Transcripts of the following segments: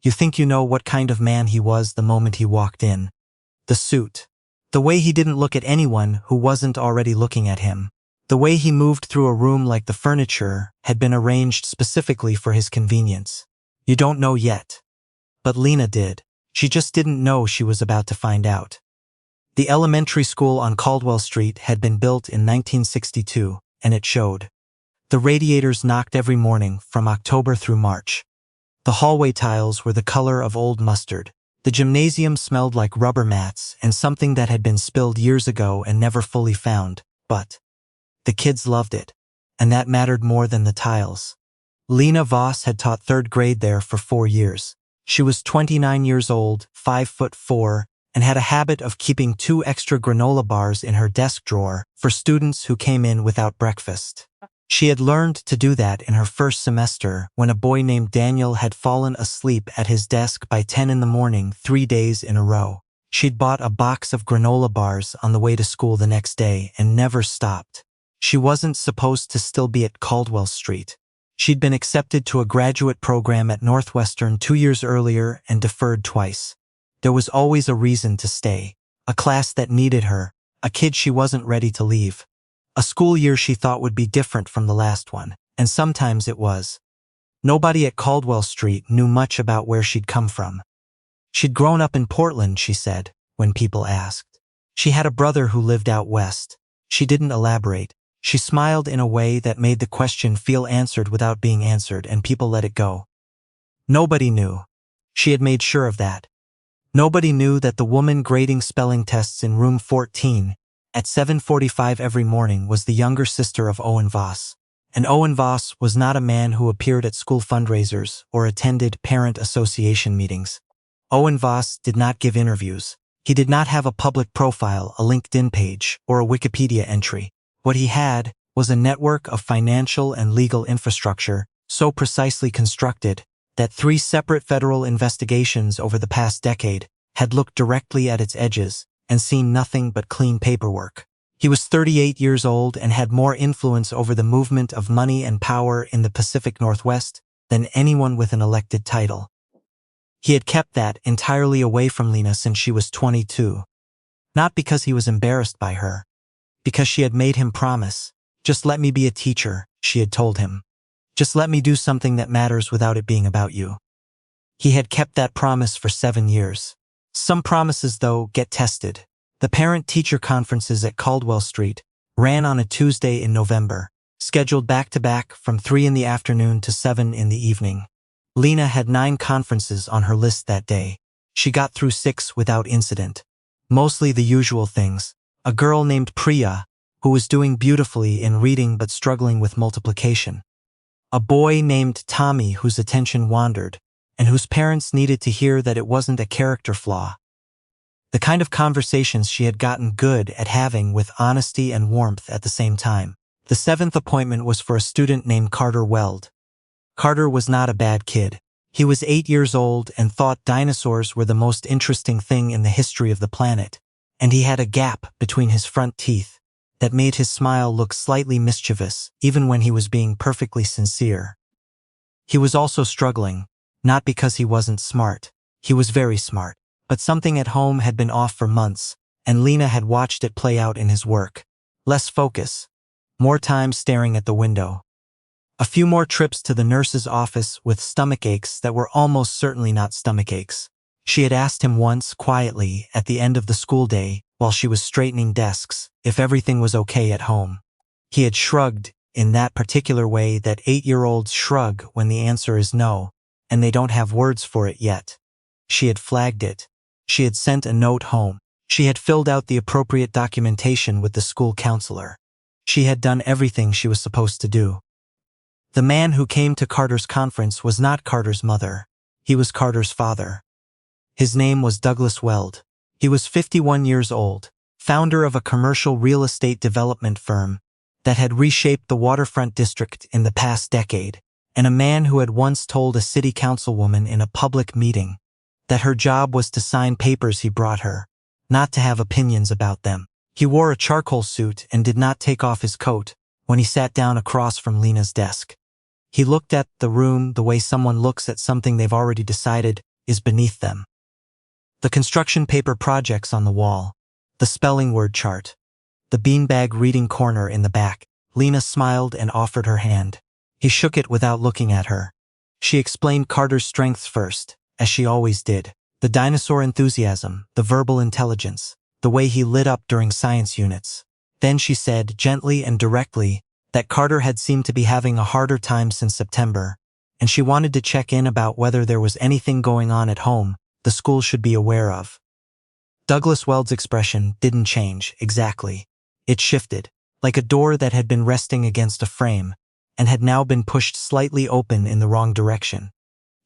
You think you know what kind of man he was the moment he walked in. The suit. The way he didn't look at anyone who wasn't already looking at him. The way he moved through a room like the furniture had been arranged specifically for his convenience. You don't know yet. But Lena did. She just didn't know she was about to find out. The elementary school on Caldwell Street had been built in 1962, and it showed. The radiators knocked every morning from October through March. The hallway tiles were the color of old mustard. The gymnasium smelled like rubber mats and something that had been spilled years ago and never fully found, but the kids loved it, and that mattered more than the tiles. Lena Voss had taught 3rd grade there for 4 years. She was 29 years old, 5'4", and had a habit of keeping 2 extra granola bars in her desk drawer for students who came in without breakfast. She had learned to do that in her first semester when a boy named Daniel had fallen asleep at his desk by 10 in the morning 3 days in a row. She'd bought a box of granola bars on the way to school the next day and never stopped. She wasn't supposed to still be at Caldwell Street. She'd been accepted to a graduate program at Northwestern 2 years earlier and deferred twice. There was always a reason to stay. A class that needed her, a kid she wasn't ready to leave. A school year she thought would be different from the last one, and sometimes it was. Nobody at Caldwell Street knew much about where she'd come from. She'd grown up in Portland, she said, when people asked. She had a brother who lived out west. She didn't elaborate. She smiled in a way that made the question feel answered without being answered, and people let it go. Nobody knew. She had made sure of that. Nobody knew that the woman grading spelling tests in room 14 at 7:45 every morning was the younger sister of Owen Voss. And Owen Voss was not a man who appeared at school fundraisers or attended parent association meetings. Owen Voss did not give interviews. He did not have a public profile, a LinkedIn page, or a Wikipedia entry. What he had was a network of financial and legal infrastructure so precisely constructed that 3 separate federal investigations over the past decade had looked directly at its edges and seen nothing but clean paperwork. He was 38 years old and had more influence over the movement of money and power in the Pacific Northwest than anyone with an elected title. He had kept that entirely away from Lena since she was 22. Not because he was embarrassed by her, because she had made him promise. Just let me be a teacher, she had told him. Just let me do something that matters without it being about you. He had kept that promise for 7 years. Some promises, though, get tested. The parent-teacher conferences at Caldwell Street ran on a Tuesday in November, scheduled back-to-back from 3 in the afternoon to 7 in the evening. Lena had 9 conferences on her list that day. She got through 6 without incident. Mostly the usual things. A girl named Priya, who was doing beautifully in reading but struggling with multiplication. A boy named Tommy whose attention wandered, and whose parents needed to hear that it wasn't a character flaw. The kind of conversations she had gotten good at having with honesty and warmth at the same time. The 7th appointment was for a student named Carter Weld. Carter was not a bad kid. He was 8 years old and thought dinosaurs were the most interesting thing in the history of the planet, and he had a gap between his front teeth that made his smile look slightly mischievous, even when he was being perfectly sincere. He was also struggling, not because he wasn't smart. He was very smart. But something at home had been off for months, and Lena had watched it play out in his work. Less focus. More time staring at the window. A few more trips to the nurse's office with stomach aches that were almost certainly not stomach aches. She had asked him once, quietly, at the end of the school day, while she was straightening desks, if everything was okay at home. He had shrugged in that particular way that 8-year-olds shrug when the answer is no, and they don't have words for it yet. She had flagged it. She had sent a note home. She had filled out the appropriate documentation with the school counselor. She had done everything she was supposed to do. The man who came to Carter's conference was not Carter's mother. He was Carter's father. His name was Douglas Weld. He was 51 years old, founder of a commercial real estate development firm that had reshaped the waterfront district in the past decade, and a man who had once told a city councilwoman in a public meeting that her job was to sign papers he brought her, not to have opinions about them. He wore a charcoal suit and did not take off his coat when he sat down across from Lena's desk. He looked at the room the way someone looks at something they've already decided is beneath them. The construction paper projects on the wall, the spelling word chart, the beanbag reading corner in the back. Lena smiled and offered her hand. He shook it without looking at her. She explained Carter's strengths first, as she always did. The dinosaur enthusiasm, the verbal intelligence, the way he lit up during science units. Then she said, gently and directly, that Carter had seemed to be having a harder time since September, and she wanted to check in about whether there was anything going on at home the school should be aware of. Douglas Weld's expression didn't change, exactly. It shifted, like a door that had been resting against a frame, and had now been pushed slightly open in the wrong direction.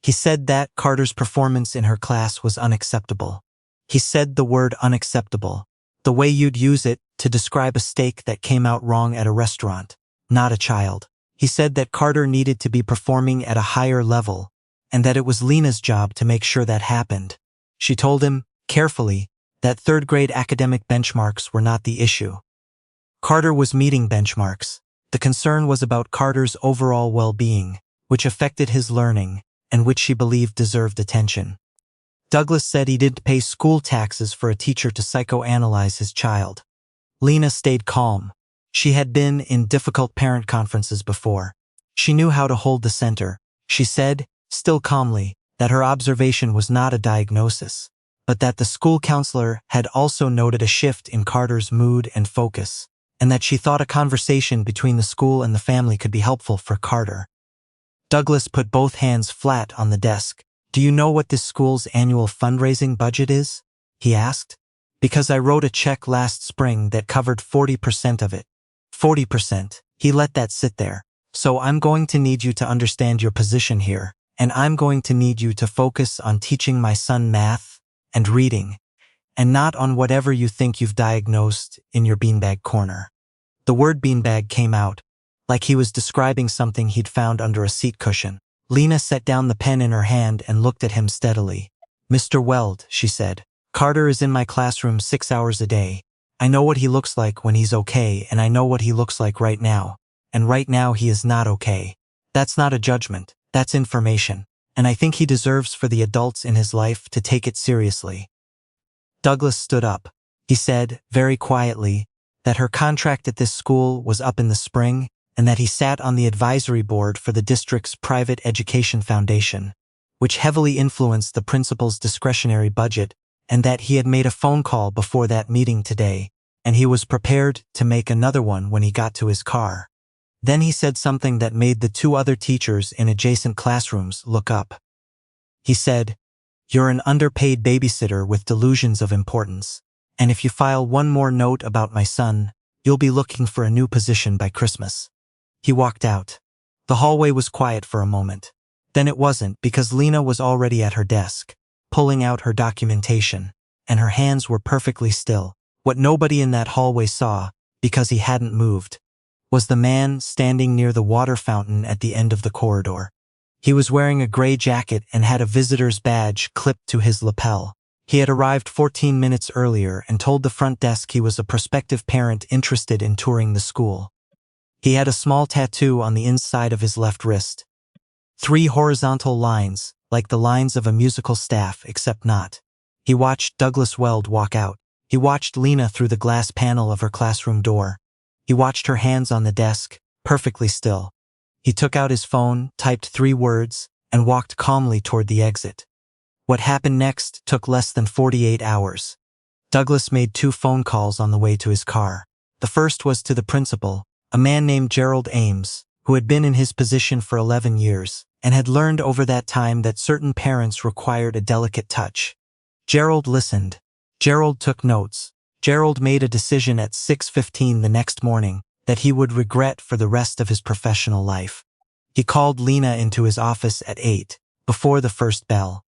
He said that Carter's performance in her class was unacceptable. He said the word unacceptable, the way you'd use it to describe a steak that came out wrong at a restaurant, not a child. He said that Carter needed to be performing at a higher level, and that it was Lena's job to make sure that happened. She told him, carefully, that third-grade academic benchmarks were not the issue. Carter was meeting benchmarks. The concern was about Carter's overall well-being, which affected his learning, and which she believed deserved attention. Douglas said he didn't pay school taxes for a teacher to psychoanalyze his child. Lena stayed calm. She had been in difficult parent conferences before. She knew how to hold the center. She said, still calmly, that her observation was not a diagnosis, but that the school counselor had also noted a shift in Carter's mood and focus, and that she thought a conversation between the school and the family could be helpful for Carter. Douglas put both hands flat on the desk. Do you know what this school's annual fundraising budget is? He asked. Because I wrote a check last spring that covered 40% of it. 40%. He let that sit there. So I'm going to need you to understand your position here, and I'm going to need you to focus on teaching my son math and reading, and not on whatever you think you've diagnosed in your beanbag corner. The word beanbag came out, like he was describing something he'd found under a seat cushion. Lena set down the pen in her hand and looked at him steadily. Mr. Weld, she said, Carter is in my classroom 6 hours a day. I know what he looks like when he's okay, and I know what he looks like right now. And right now he is not okay. That's not a judgment, that's information. And I think he deserves for the adults in his life to take it seriously. Douglas stood up. He said, very quietly, that her contract at this school was up in the spring, and that he sat on the advisory board for the district's private education foundation, which heavily influenced the principal's discretionary budget, and that he had made a phone call before that meeting today, and he was prepared to make another one when he got to his car. Then he said something that made the two other teachers in adjacent classrooms look up. He said, "You're an underpaid babysitter with delusions of importance, and if you file one more note about my son, you'll be looking for a new position by Christmas." He walked out. The hallway was quiet for a moment. Then it wasn't, because Lena was already at her desk, pulling out her documentation, and her hands were perfectly still. What nobody in that hallway saw, because he hadn't moved, was the man standing near the water fountain at the end of the corridor. He was wearing a gray jacket and had a visitor's badge clipped to his lapel. He had arrived 14 minutes earlier and told the front desk he was a prospective parent interested in touring the school. He had a small tattoo on the inside of his left wrist. 3 horizontal lines, like the lines of a musical staff, except not. He watched Douglas Weld walk out. He watched Lena through the glass panel of her classroom door. He watched her hands on the desk, perfectly still. He took out his phone, typed 3 words, and walked calmly toward the exit. What happened next took less than 48 hours. Douglas made 2 phone calls on the way to his car. The first was to the principal, a man named Gerald Ames, who had been in his position for 11 years, and had learned over that time that certain parents required a delicate touch. Gerald listened. Gerald took notes. Gerald made a decision at 6:15 the next morning that he would regret for the rest of his professional life. He called Lena into his office at 8, before the first bell.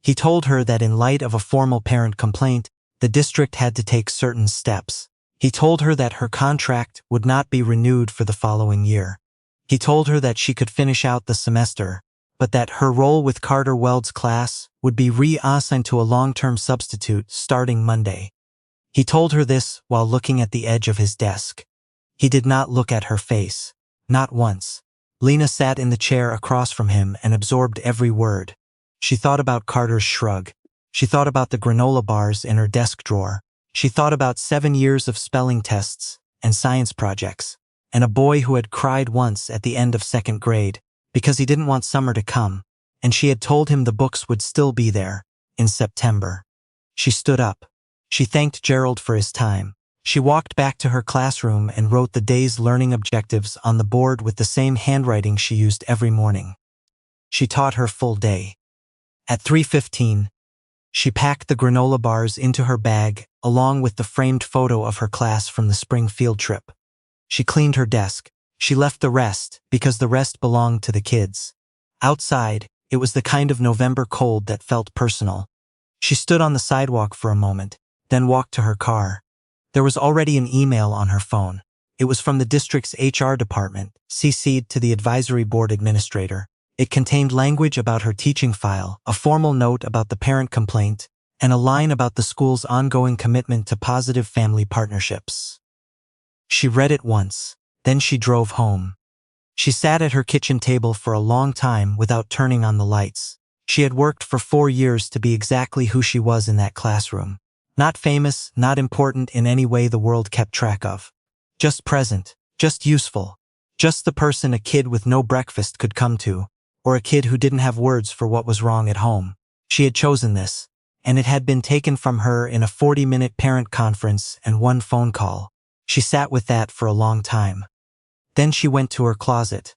He told her that in light of a formal parent complaint, the district had to take certain steps. He told her that her contract would not be renewed for the following year. He told her that she could finish out the semester, but that her role with Carter Weld's class would be reassigned to a long-term substitute starting Monday. He told her this while looking at the edge of his desk. He did not look at her face. Not once. Lena sat in the chair across from him and absorbed every word. She thought about Carter's shrug. She thought about the granola bars in her desk drawer. She thought about 7 years of spelling tests and science projects, and a boy who had cried once at the end of 2nd grade because he didn't want summer to come, and she had told him the books would still be there in September. She stood up. She thanked Gerald for his time. She walked back to her classroom and wrote the day's learning objectives on the board with the same handwriting she used every morning. She taught her full day. At 3:15, she packed the granola bars into her bag along with the framed photo of her class from the spring field trip. She cleaned her desk. She left the rest because the rest belonged to the kids. Outside, it was the kind of November cold that felt personal. She stood on the sidewalk for a moment, then walked to her car. There was already an email on her phone. It was from the district's HR department, CC'd to the advisory board administrator. It contained language about her teaching file, a formal note about the parent complaint, and a line about the school's ongoing commitment to positive family partnerships. She read it once, then she drove home. She sat at her kitchen table for a long time without turning on the lights. She had worked for 4 years to be exactly who she was in that classroom. Not famous, not important in any way the world kept track of. Just present, just useful, just the person a kid with no breakfast could come to, or a kid who didn't have words for what was wrong at home. She had chosen this, and it had been taken from her in a 40-minute parent conference and 1 phone call. She sat with that for a long time. Then she went to her closet.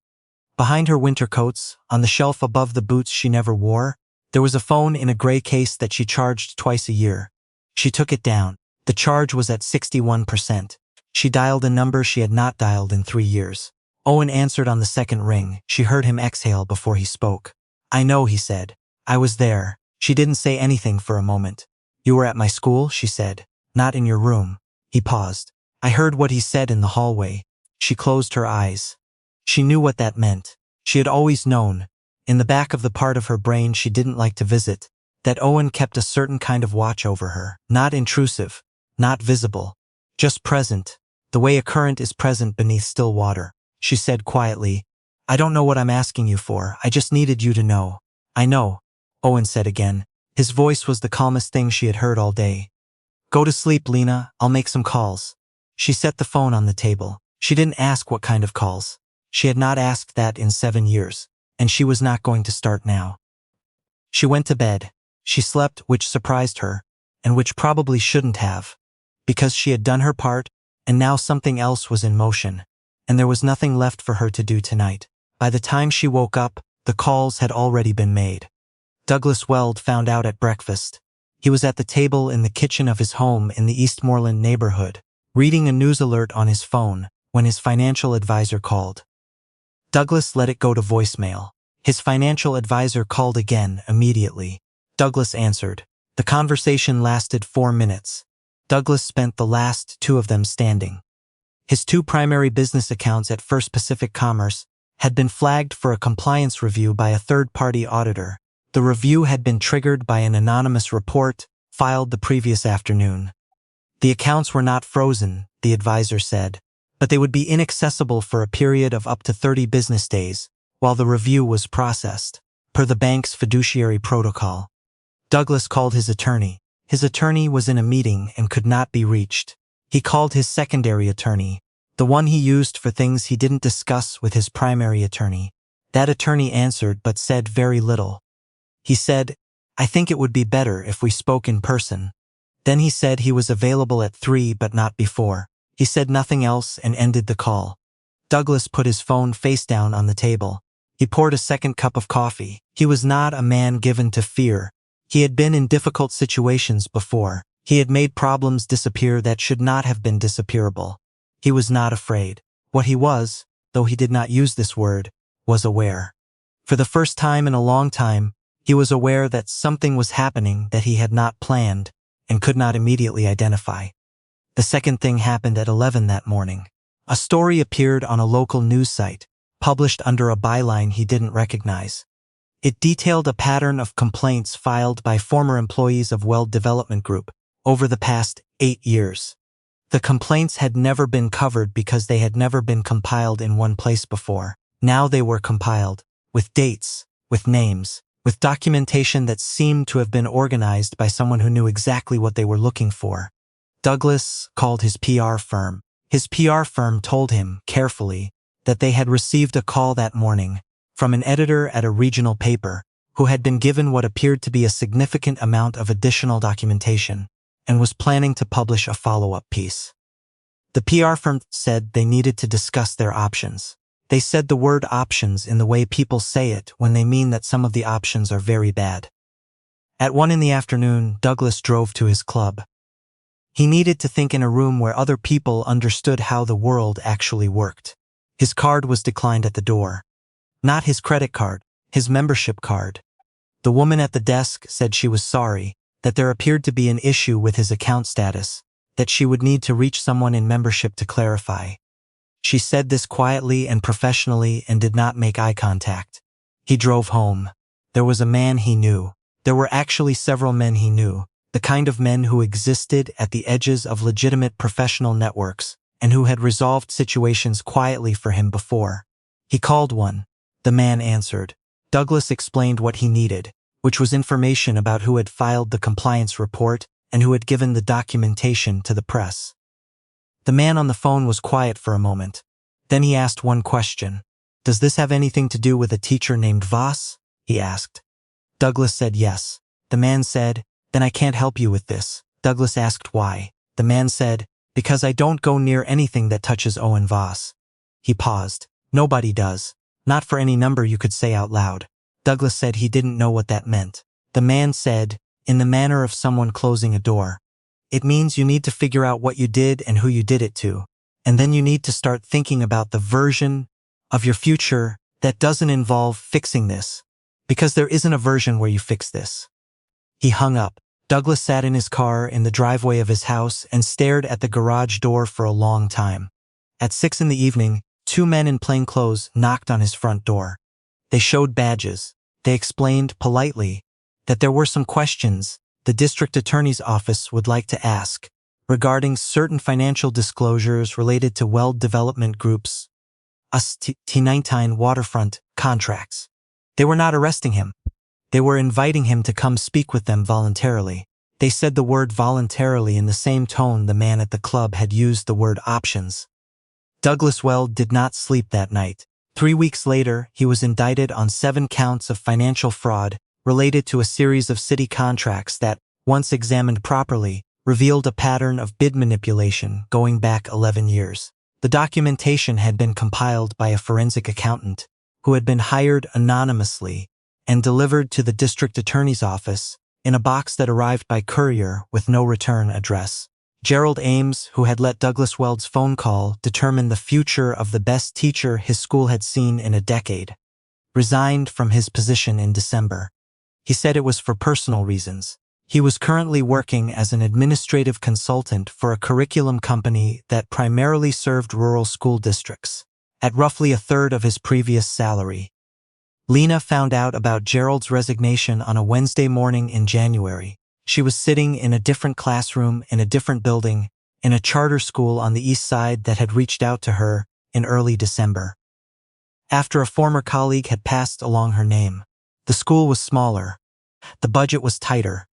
Behind her winter coats, on the shelf above the boots she never wore, there was a phone in a gray case that she charged twice a year. She took it down. The charge was at 61%. She dialed a number she had not dialed in 3 years. Owen answered on the second ring. She heard him exhale before he spoke. "I know," he said. "I was there." She didn't say anything for a moment. "You were at my school?" she said. "Not in your room." He paused. "I heard what he said in the hallway." She closed her eyes. She knew what that meant. She had always known, in the back of the part of her brain she didn't like to visit, that Owen kept a certain kind of watch over her. Not intrusive, not visible, just present, the way a current is present beneath still water. She said quietly, "I don't know what I'm asking you for, I just needed you to know." "I know," Owen said again. His voice was the calmest thing she had heard all day. "Go to sleep, Lena, I'll make some calls." She set the phone on the table. She didn't ask what kind of calls. She had not asked that in 7 years, and she was not going to start now. She went to bed. She slept, which surprised her, and which probably shouldn't have, because she had done her part, and now something else was in motion, and there was nothing left for her to do tonight. By the time she woke up, the calls had already been made. Douglas Weld found out at breakfast. He was at the table in the kitchen of his home in the Eastmoreland neighborhood, reading a news alert on his phone, when his financial advisor called. Douglas let it go to voicemail. His financial advisor called again immediately. Douglas answered. The conversation lasted 4 minutes. Douglas spent the last 2 of them standing. His 2 primary business accounts at First Pacific Commerce had been flagged for a compliance review by a third-party auditor. The review had been triggered by an anonymous report filed the previous afternoon. The accounts were not frozen, the advisor said, but they would be inaccessible for a period of up to 30 business days while the review was processed, per the bank's fiduciary protocol. Douglas called his attorney. His attorney was in a meeting and could not be reached. He called his secondary attorney, the one he used for things he didn't discuss with his primary attorney. That attorney answered but said very little. He said, "I think it would be better if we spoke in person." Then he said he was available at 3 but not before. He said nothing else and ended the call. Douglas put his phone face down on the table. He poured a second cup of coffee. He was not a man given to fear. He had been in difficult situations before. He had made problems disappear that should not have been disappearable. He was not afraid. What he was, though he did not use this word, was aware. For the first time in a long time, he was aware that something was happening that he had not planned and could not immediately identify. The second thing happened at 11 that morning. A story appeared on a local news site, published under a byline he didn't recognize. It detailed a pattern of complaints filed by former employees of Weld Development Group over the past 8 years. The complaints had never been covered because they had never been compiled in one place before. Now they were compiled, with dates, with names, with documentation that seemed to have been organized by someone who knew exactly what they were looking for. Douglas called his PR firm. His PR firm told him, carefully, that they had received a call that morning from an editor at a regional paper who had been given what appeared to be a significant amount of additional documentation and was planning to publish a follow-up piece. The PR firm said they needed to discuss their options. They said the word options in the way people say it when they mean that some of the options are very bad. At 1 p.m, Douglas drove to his club. He needed to think in a room where other people understood how the world actually worked. His card was declined at the door. Not his credit card, his membership card. The woman at the desk said she was sorry, that there appeared to be an issue with his account status, that she would need to reach someone in membership to clarify. She said this quietly and professionally and did not make eye contact. He drove home. There was a man he knew. There were actually several men he knew, the kind of men who existed at the edges of legitimate professional networks and who had resolved situations quietly for him before. He called one. The man answered. Douglas explained what he needed, which was information about who had filed the compliance report and who had given the documentation to the press. The man on the phone was quiet for a moment. Then he asked one question. "Does this have anything to do with a teacher named Voss?" he asked. Douglas said yes. The man said, "Then I can't help you with this." Douglas asked why. The man said, "Because I don't go near anything that touches Owen Voss." He paused. "Nobody does. Not for any number you could say out loud." Douglas said he didn't know what that meant. The man said, in the manner of someone closing a door, "It means you need to figure out what you did and who you did it to. And then you need to start thinking about the version of your future that doesn't involve fixing this. Because there isn't a version where you fix this." He hung up. Douglas sat in his car in the driveway of his house and stared at the garage door for a long time. At 6 p.m, 2 men in plain clothes knocked on his front door. They showed badges. They explained politely that there were some questions the district attorney's office would like to ask regarding certain financial disclosures related to Weld Development Group's T19 waterfront contracts. They were not arresting him. They were inviting him to come speak with them voluntarily. They said the word voluntarily in the same tone the man at the club had used the word options. Douglas Weld did not sleep that night. 3 weeks later, he was indicted on 7 counts of financial fraud related to a series of city contracts that, once examined properly, revealed a pattern of bid manipulation going back 11 years. The documentation had been compiled by a forensic accountant who had been hired anonymously and delivered to the district attorney's office in a box that arrived by courier with no return address. Gerald Ames, who had let Douglas Weld's phone call determine the future of the best teacher his school had seen in a decade, resigned from his position in December. He said it was for personal reasons. He was currently working as an administrative consultant for a curriculum company that primarily served rural school districts, at roughly a third of his previous salary. Lena found out about Gerald's resignation on a Wednesday morning in January. She was sitting in a different classroom in a different building in a charter school on the east side that had reached out to her in early December. After a former colleague had passed along her name. The school was smaller. The budget was tighter.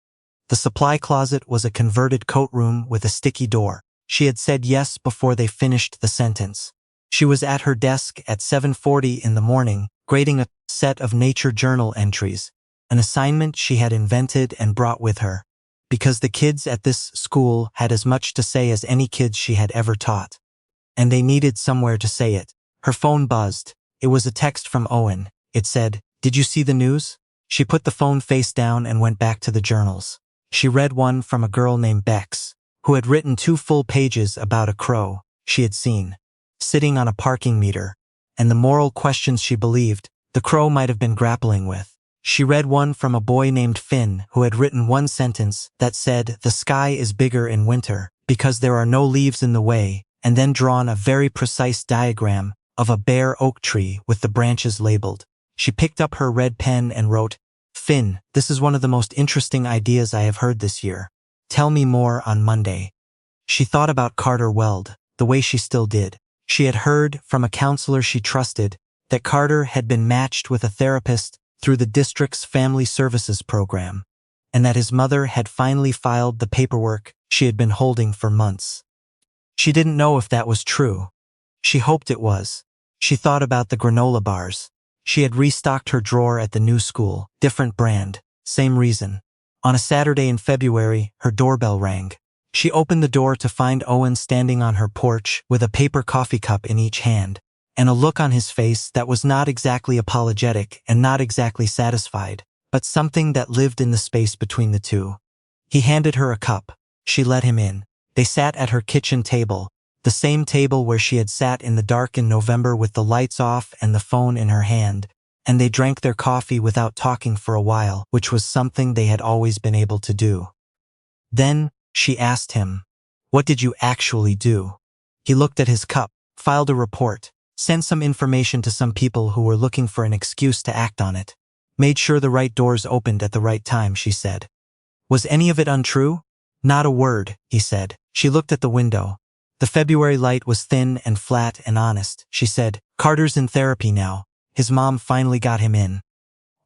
The supply closet was a converted coat room with a sticky door. She had said yes before they finished the sentence. She was at her desk at 7:40 in the morning, grading a set of nature journal entries, an assignment she had invented and brought with her, because the kids at this school had as much to say as any kids she had ever taught. And they needed somewhere to say it. Her phone buzzed. It was a text from Owen. It said, "Did you see the news?" She put the phone face down and went back to the journals. She read one from a girl named Bex, who had written 2 full pages about a crow she had seen, sitting on a parking meter, and the moral questions she believed the crow might have been grappling with. She read one from a boy named Finn who had written one sentence that said, "The sky is bigger in winter because there are no leaves in the way," and then drawn a very precise diagram of a bare oak tree with the branches labeled. She picked up her red pen and wrote, "Finn, this is one of the most interesting ideas I have heard this year. Tell me more on Monday." She thought about Carter Weld, the way she still did. She had heard from a counselor she trusted that Carter had been matched with a therapist through the district's family services program, and that his mother had finally filed the paperwork she had been holding for months. She didn't know if that was true. She hoped it was. She thought about the granola bars. She had restocked her drawer at the new school, different brand, same reason. On a Saturday in February, her doorbell rang. She opened the door to find Owen standing on her porch with a paper coffee cup in each hand, and a look on his face that was not exactly apologetic and not exactly satisfied, but something that lived in the space between the two. He handed her a cup. She let him in. They sat at her kitchen table, the same table where she had sat in the dark in November with the lights off and the phone in her hand, and they drank their coffee without talking for a while, which was something they had always been able to do. Then, she asked him, "What did you actually do?" He looked at his cup, filed a report, sent some information to some people who were looking for an excuse to act on it. Made sure the right doors opened at the right time, she said. Was any of it untrue? Not a word, he said. She looked at the window. The February light was thin and flat and honest. She said, "Carter's in therapy now. His mom finally got him in."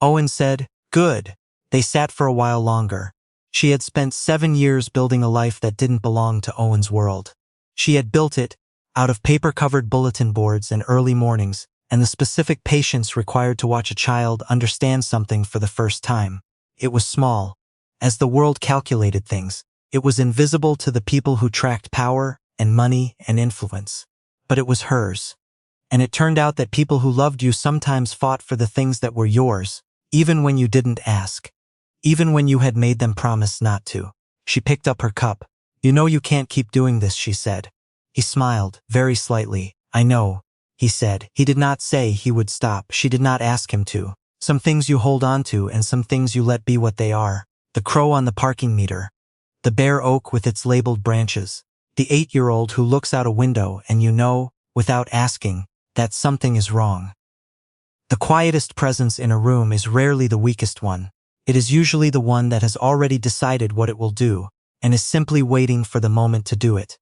Owen said, "Good." They sat for a while longer. She had spent 7 years building a life that didn't belong to Owen's world. She had built it out of paper-covered bulletin boards and early mornings, and the specific patience required to watch a child understand something for the first time. It was small. As the world calculated things, it was invisible to the people who tracked power and money and influence. But it was hers. And it turned out that people who loved you sometimes fought for the things that were yours, even when you didn't ask. Even when you had made them promise not to. She picked up her cup. "You know you can't keep doing this," she said. He smiled, very slightly. "I know," he said. He did not say he would stop. She did not ask him to. Some things you hold on to and some things you let be what they are. The crow on the parking meter. The bare oak with its labeled branches. The 8-year-old who looks out a window and you know, without asking, that something is wrong. The quietest presence in a room is rarely the weakest one. It is usually the one that has already decided what it will do, and is simply waiting for the moment to do it.